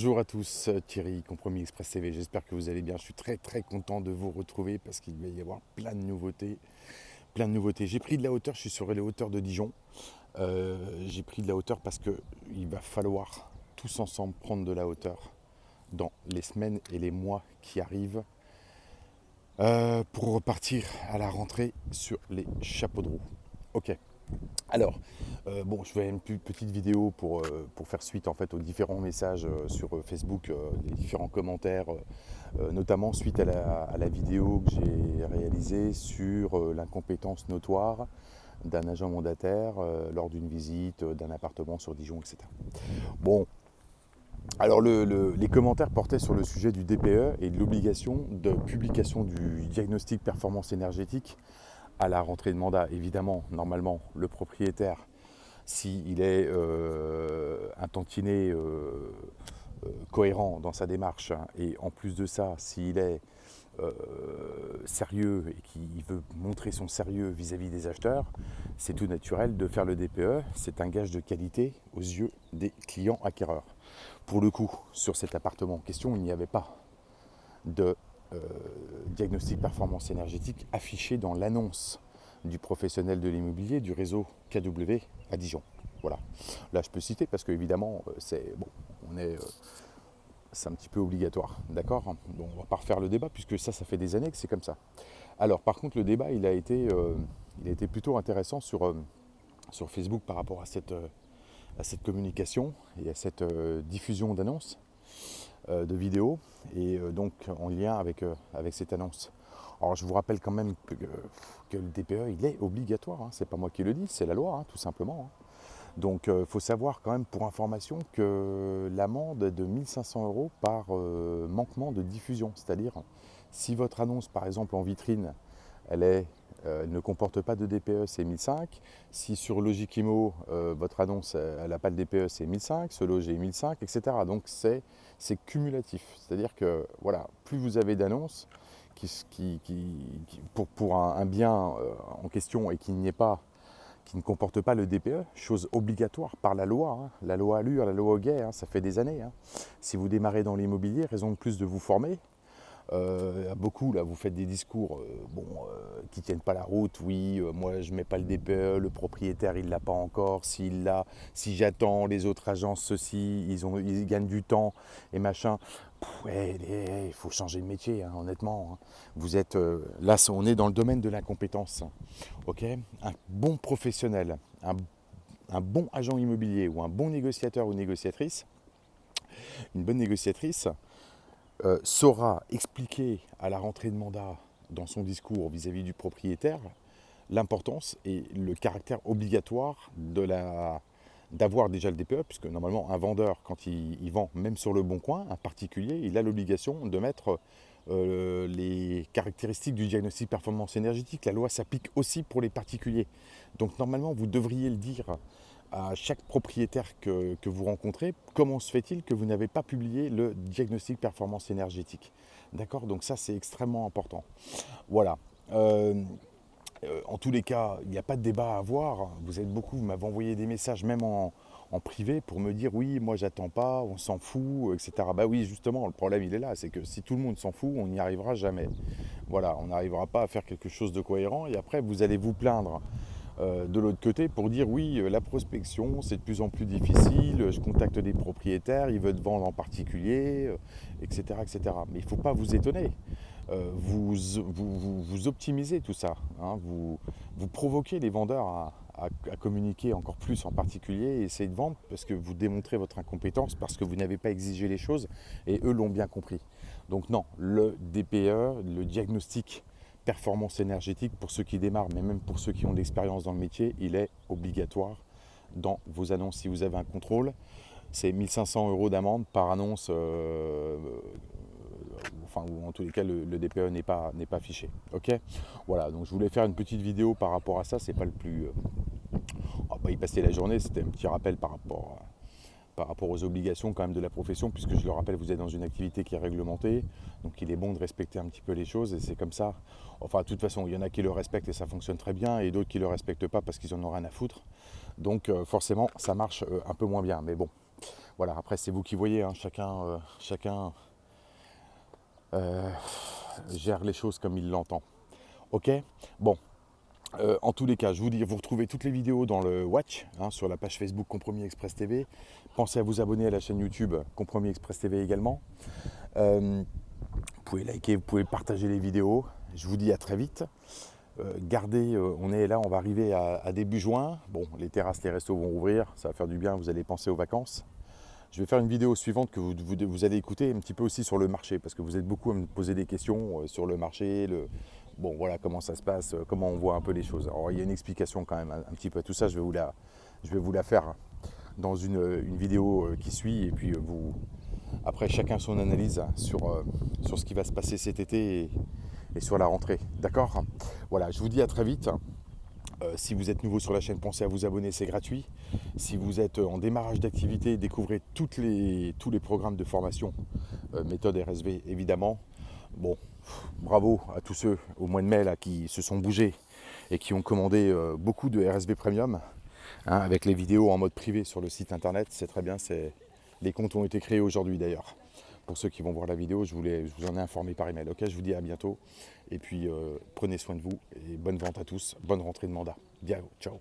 Bonjour à tous, Thierry, Compromis Express TV, j'espère que vous allez bien. Je suis très content de vous retrouver parce qu'il va y avoir plein de nouveautés. Plein de nouveautés. J'ai pris de la hauteur, je suis sur les hauteurs de Dijon. J'ai pris de la hauteur parce qu'il va falloir tous ensemble prendre de la hauteur dans les semaines et les mois qui arrivent pour repartir à la rentrée sur les chapeaux de roue. Ok. Alors, bon, je fais une petite vidéo pour faire suite en fait aux différents messages sur Facebook, les différents commentaires, notamment suite à la vidéo que j'ai réalisée sur l'incompétence notoire d'un agent mandataire lors d'une visite d'un appartement sur Dijon, etc. Bon, alors les commentaires portaient sur le sujet du DPE et de l'obligation de publication du diagnostic performance énergétique à la rentrée de mandat. Évidemment, normalement, le propriétaire, s'il est un tantinet cohérent dans sa démarche, hein, et en plus de ça, s'il est sérieux et qu'il veut montrer son sérieux vis-à-vis des acheteurs, c'est tout naturel de faire le DPE. C'est un gage de qualité aux yeux des clients acquéreurs. Pour le coup, sur cet appartement en question, il n'y avait pas de diagnostic performance énergétique affiché dans l'annonce du professionnel de l'immobilier du réseau KW à Dijon. Voilà. Là, je peux citer parce qu'évidemment, c'est bon, c'est un petit peu obligatoire, d'accord. Bon, on va pas refaire le débat puisque ça fait des années que c'est comme ça. Alors, par contre, le débat, il a été plutôt intéressant sur Facebook par rapport à cette communication et à cette diffusion d'annonces, de vidéos, et donc en lien avec cette annonce. Alors je vous rappelle quand même que le DPE il est obligatoire, hein. C'est pas moi qui le dis, c'est la loi, hein, tout simplement, hein. Donc il faut savoir quand même pour information que l'amende est de 1500 € par manquement de diffusion. C'est-à-dire si votre annonce par exemple en vitrine elle ne comporte pas de DPE, c'est 1005. Si sur Logikimo, votre annonce elle n'a pas de DPE, c'est 1005. Ce loger 1005, etc. Donc c'est cumulatif. C'est-à-dire que voilà, plus vous avez d'annonces pour un bien en question et qui ne comporte pas le DPE, chose obligatoire par la loi, hein, la loi Allure, la loi Hoguet, hein, ça fait des années, hein. Si vous démarrez dans l'immobilier, raison de plus de vous former. Beaucoup là, vous faites des discours qui tiennent pas la route. Oui, moi je mets pas le DPE, le propriétaire il l'a pas encore. S'il l'a, si j'attends, les autres agences ceci, ils gagnent du temps et machin. Il faut changer de métier, hein, honnêtement, hein. Vous êtes là, on est dans le domaine de l'incompétence. Ok, un bon professionnel, un bon agent immobilier ou un bon négociateur ou négociatrice, une bonne négociatrice saura expliquer à la rentrée de mandat dans son discours vis-à-vis du propriétaire l'importance et le caractère obligatoire d'avoir déjà le DPE, puisque normalement un vendeur, quand il vend, même sur le bon coin, un particulier, il a l'obligation de mettre les caractéristiques du diagnostic performance énergétique. La loi s'applique aussi pour les particuliers. Donc normalement, vous devriez le dire à chaque propriétaire que vous rencontrez, comment se fait-il que vous n'avez pas publié le diagnostic performance énergétique? D'accord. Donc ça, c'est extrêmement important. Voilà. En tous les cas, il n'y a pas de débat à avoir. Vous êtes beaucoup, vous m'avez envoyé des messages, même en privé, pour me dire oui, moi j'attends pas, on s'en fout, etc. Bah oui, justement, le problème il est là, c'est que si tout le monde s'en fout, on n'y arrivera jamais. Voilà, on n'arrivera pas à faire quelque chose de cohérent, et après vous allez vous plaindre de l'autre côté pour dire oui, la prospection c'est de plus en plus difficile, je contacte des propriétaires, ils veulent vendre en particulier, etc., etc. Mais il ne faut pas vous étonner. Vous optimisez tout ça, hein. Vous provoquez les vendeurs à communiquer encore plus en particulier et essayer de vendre parce que vous démontrez votre incompétence, parce que vous n'avez pas exigé les choses et eux l'ont bien compris. Donc non, le DPE, le diagnostic performance énergétique, pour ceux qui démarrent, mais même pour ceux qui ont de l'expérience dans le métier, il est obligatoire dans vos annonces. Si vous avez un contrôle, c'est 1500 € d'amende par annonce, enfin, ou en tous les cas, le DPE n'est pas affiché. Ok. Voilà, donc je voulais faire une petite vidéo par rapport à ça. C'est pas le plus. On va pas y passer la journée, c'était un petit rappel par rapport aux obligations quand même de la profession, puisque je le rappelle, vous êtes dans une activité qui est réglementée, donc il est bon de respecter un petit peu les choses, et c'est comme ça. Enfin, de toute façon, il y en a qui le respectent et ça fonctionne très bien, et d'autres qui ne le respectent pas parce qu'ils en ont rien à foutre. Donc forcément, ça marche un peu moins bien. Mais bon, Voilà, après c'est vous qui voyez, hein, chacun gère les choses comme il l'entend. Ok. Bon, en tous les cas, je vous dis, vous retrouvez toutes les vidéos dans le Watch, hein, sur la page Facebook Compromis Express TV. Pensez à vous abonner à la chaîne YouTube Compromis Express TV également. Vous pouvez liker, vous pouvez partager les vidéos. Je vous dis à très vite. Gardez, on est là, on va arriver à début juin. Bon, les terrasses, les restos vont ouvrir, ça va faire du bien, vous allez penser aux vacances. Je vais faire une vidéo suivante que vous allez écouter un petit peu aussi sur le marché, parce que vous êtes beaucoup à me poser des questions sur le marché, bon voilà comment ça se passe, comment on voit un peu les choses. Alors il y a une explication quand même un petit peu à tout ça, je vais vous la faire dans une vidéo qui suit, et puis après chacun son analyse sur ce qui va se passer cet été et sur la rentrée. D'accord? Voilà, je vous dis à très vite. Si vous êtes nouveau sur la chaîne, pensez à vous abonner, c'est gratuit. Si vous êtes en démarrage d'activité, découvrez tous les programmes de formation, méthode RSV évidemment. Bon, bravo à tous ceux au mois de mai là, qui se sont bougés et qui ont commandé beaucoup de RSV Premium, hein, avec les vidéos en mode privé sur le site internet. C'est très bien, les comptes ont été créés aujourd'hui d'ailleurs. Pour ceux qui vont voir la vidéo, je vous en ai informé par email. Ok, je vous dis à bientôt. Et puis prenez soin de vous et bonne vente à tous. Bonne rentrée de mandat. Bien, ciao.